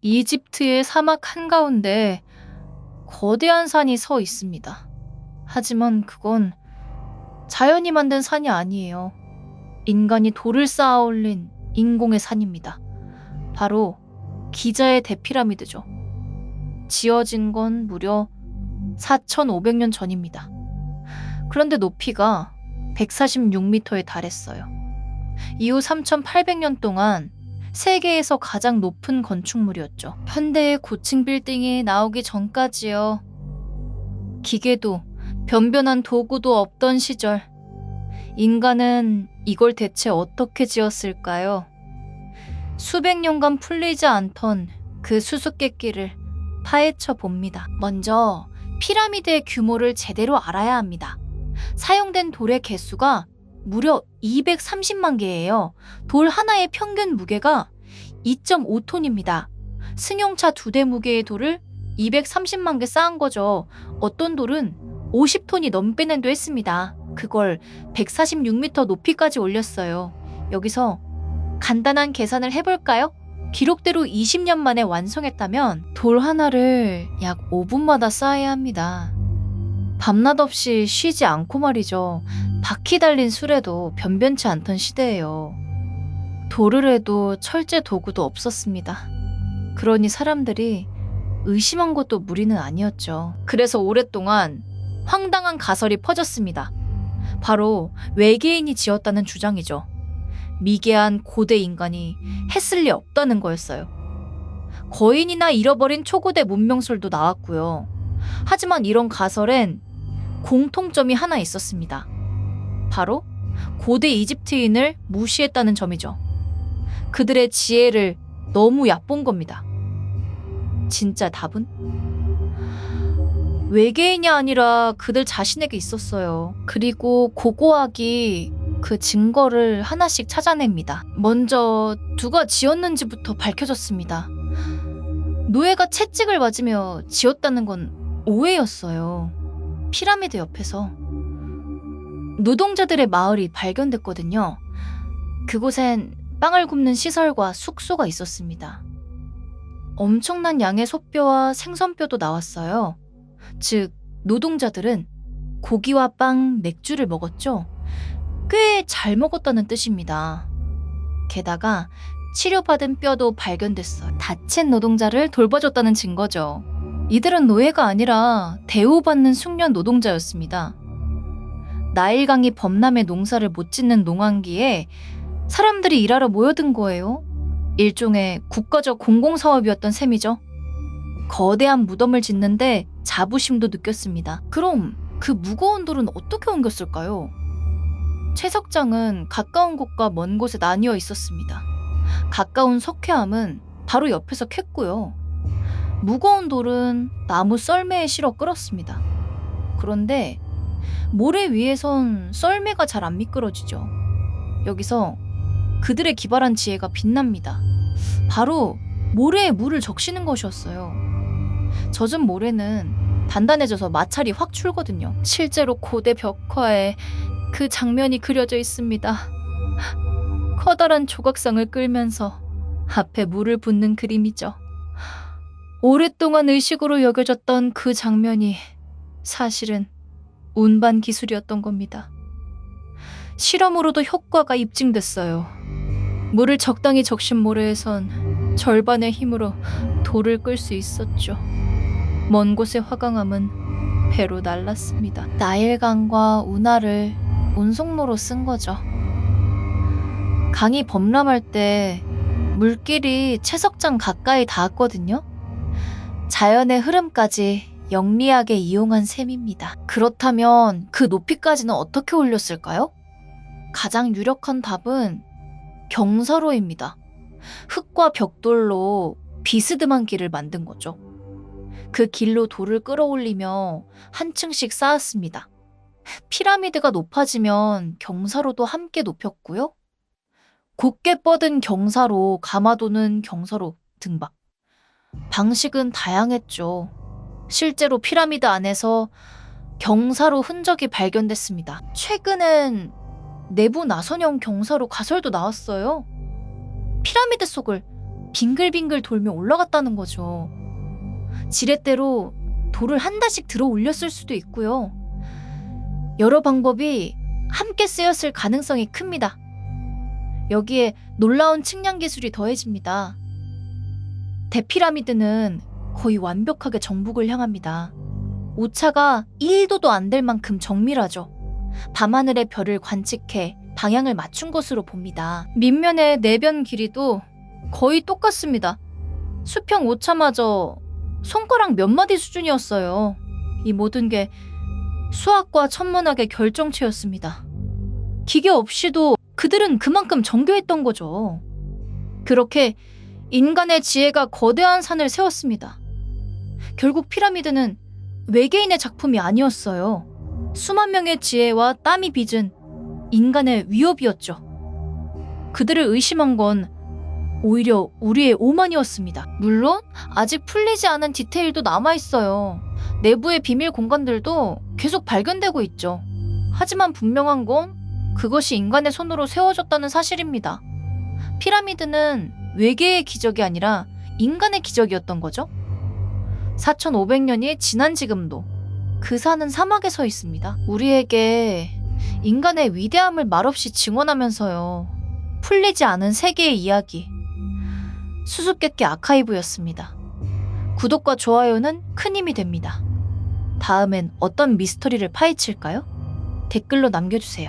이집트의 사막 한가운데 거대한 산이 서 있습니다. 하지만 그건 자연이 만든 산이 아니에요. 인간이 돌을 쌓아 올린 인공의 산입니다. 바로 기자의 대피라미드죠. 지어진 건 무려 4,500년 전입니다. 그런데 높이가 146m에 달했어요. 이후 3,800년 동안 세계에서 가장 높은 건축물이었죠. 현대의 고층 빌딩이 나오기 전까지요. 기계도 변변한 도구도 없던 시절, 인간은 이걸 대체 어떻게 지었을까요? 수백 년간 풀리지 않던 그 수수께끼를 파헤쳐 봅니다. 먼저 피라미드의 규모를 제대로 알아야 합니다. 사용된 돌의 개수가 무려 230만 개예요. 돌 하나의 평균 무게가 2.5톤입니다. 승용차 2대 무게의 돌을 230만 개 쌓은 거죠. 어떤 돌은 50톤이 넘기는도 했습니다. 그걸 146m 높이까지 올렸어요. 여기서 간단한 계산을 해볼까요? 기록대로 20년 만에 완성했다면 돌 하나를 약 5분마다 쌓아야 합니다. 밤낮 없이 쉬지 않고 말이죠. 바퀴 달린 수레도 변변치 않던 시대예요. 돌을 해도 철제 도구도 없었습니다. 그러니 사람들이 의심한 것도 무리는 아니었죠. 그래서 오랫동안 황당한 가설이 퍼졌습니다. 바로 외계인이 지었다는 주장이죠. 미개한 고대 인간이 했을 리 없다는 거였어요. 거인이나 잃어버린 초고대 문명설도 나왔고요. 하지만 이런 가설엔 공통점이 하나 있었습니다. 바로 고대 이집트인을 무시했다는 점이죠. 그들의 지혜를 너무 얕본 겁니다. 진짜 답은? 외계인이 아니라 그들 자신에게 있었어요. 그리고 고고학이 그 증거를 하나씩 찾아냅니다. 먼저 누가 지었는지부터 밝혀졌습니다. 노예가 채찍을 맞으며 지었다는 건 오해였어요. 피라미드 옆에서 노동자들의 마을이 발견됐거든요. 그곳엔 빵을 굽는 시설과 숙소가 있었습니다. 엄청난 양의 소뼈와 생선뼈도 나왔어요. 즉, 노동자들은 고기와 빵, 맥주를 먹었죠. 꽤 잘 먹었다는 뜻입니다. 게다가 치료받은 뼈도 발견됐어요. 다친 노동자를 돌봐줬다는 증거죠. 이들은 노예가 아니라 대우받는 숙련 노동자였습니다. 나일강이 범람해 농사를 못 짓는 농한기에 사람들이 일하러 모여든 거예요. 일종의 국가적 공공사업이었던 셈이죠. 거대한 무덤을 짓는데 자부심도 느꼈습니다. 그럼 그 무거운 돌은 어떻게 옮겼을까요? 채석장은 가까운 곳과 먼 곳에 나뉘어 있었습니다. 가까운 석회암은 바로 옆에서 캤고요. 무거운 돌은 나무 썰매에 실어 끌었습니다. 그런데 모래 위에선 썰매가 잘 안 미끄러지죠. 여기서 그들의 기발한 지혜가 빛납니다. 바로 모래에 물을 적시는 것이었어요. 젖은 모래는 단단해져서 마찰이 확 줄거든요. 실제로 고대 벽화에 그 장면이 그려져 있습니다. 커다란 조각상을 끌면서 앞에 물을 붓는 그림이죠. 오랫동안 의식으로 여겨졌던 그 장면이 사실은 운반 기술이었던 겁니다. 실험으로도 효과가 입증됐어요. 물을 적당히 적신 모래에선 절반의 힘으로 돌을 끌 수 있었죠. 먼 곳의 화강암은 배로 날랐습니다. 나일강과 운하를 운송로로 쓴 거죠. 강이 범람할 때 물길이 채석장 가까이 닿았거든요. 자연의 흐름까지 영리하게 이용한 셈입니다. 그렇다면 그 높이까지는 어떻게 올렸을까요? 가장 유력한 답은 경사로입니다. 흙과 벽돌로 비스듬한 길을 만든 거죠. 그 길로 돌을 끌어올리며 한 층씩 쌓았습니다. 피라미드가 높아지면 경사로도 함께 높였고요. 곧게 뻗은 경사로, 가마도는 경사로 등박. 방식은 다양했죠. 실제로 피라미드 안에서 경사로 흔적이 발견됐습니다. 최근엔 내부 나선형 경사로 가설도 나왔어요. 피라미드 속을 빙글빙글 돌며 올라갔다는 거죠. 지렛대로 돌을 한 달씩 들어 올렸을 수도 있고요. 여러 방법이 함께 쓰였을 가능성이 큽니다. 여기에 놀라운 측량 기술이 더해집니다. 대피라미드는 거의 완벽하게 정북을 향합니다. 오차가 1도도 안 될 만큼 정밀하죠. 밤하늘의 별을 관측해 방향을 맞춘 것으로 봅니다. 밑면의 내변 길이도 거의 똑같습니다. 수평 오차마저 손가락 몇 마디 수준이었어요. 이 모든 게 수학과 천문학의 결정체였습니다. 기계 없이도 그들은 그만큼 정교했던 거죠. 그렇게 인간의 지혜가 거대한 산을 세웠습니다. 결국 피라미드는 외계인의 작품이 아니었어요. 수만 명의 지혜와 땀이 빚은 인간의 위협이었죠. 그들을 의심한 건 오히려 우리의 오만이었습니다. 물론 아직 풀리지 않은 디테일도 남아있어요. 내부의 비밀 공간들도 계속 발견되고 있죠. 하지만 분명한 건 그것이 인간의 손으로 세워졌다는 사실입니다. 피라미드는 외계의 기적이 아니라 인간의 기적이었던 거죠. 4,500년이 지난 지금도 그 산은 사막에 서 있습니다. 우리에게 인간의 위대함을 말없이 증언하면서요. 풀리지 않은 세계의 이야기. 수수께끼 아카이브였습니다. 구독과 좋아요는 큰 힘이 됩니다. 다음엔 어떤 미스터리를 파헤칠까요? 댓글로 남겨주세요.